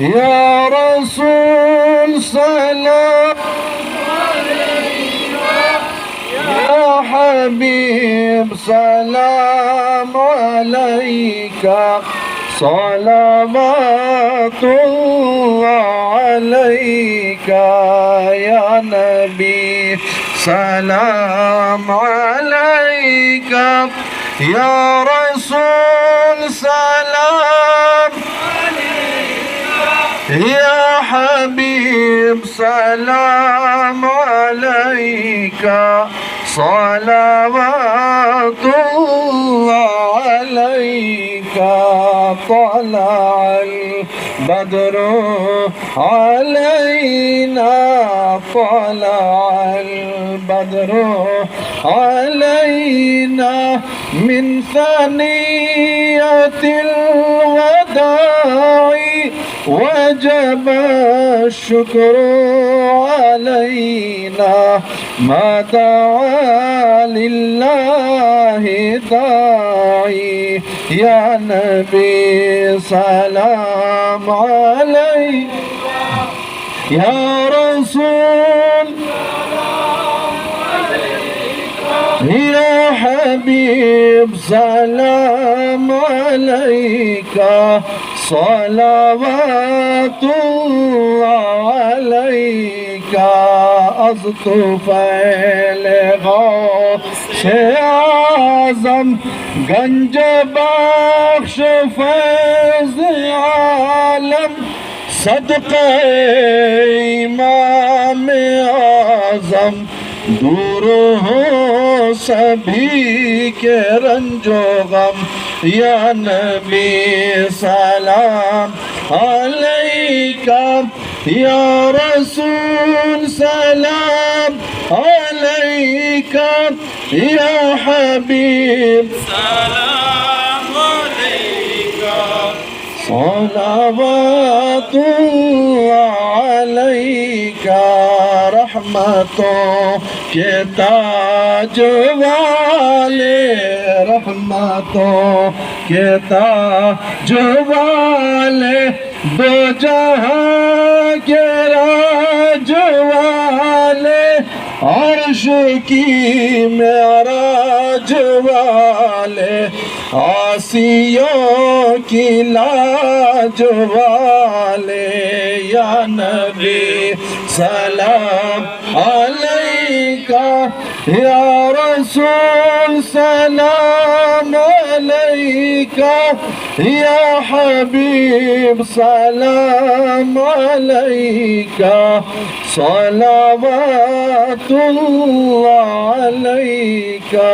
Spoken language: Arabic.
يا رسول سلام عليك، يا حبيب سلام عليك، صلوات الله عليك يا نبي سلام عليك، يا رسول سلام يا حبيب سلام عليك، صلوات الله عليك. طلع البدر علينا، طلع البدر علينا من ثنية الوداع، وجب الشكر علينا ما دعا لله داعي. يا نبي سلام عليك، يا رسول يا حبيب سلام عليك، صلوات الله عليك. أصطفى غوث اعظم گنج بخش فیض عالم، صدقہ امام اعظم دور ہو سبھی کے رنج و غم. یا نبی سلام علیکہ، یا رسول سلام علیکہ، یا حبیب سلام علیکہ، صلوات اللہ علیکہ. رحمتوں کے تاج والے، رحمتوں کے تاج والے، دو جہاں کے راج والے، عرش کی معراج والے، عاصیوں کی لاج والے. یا نبی سلام علیکہ، یا رسول سلام علیکہ، یا حبیب سلام علیکہ، صلوات اللہ علیکہ.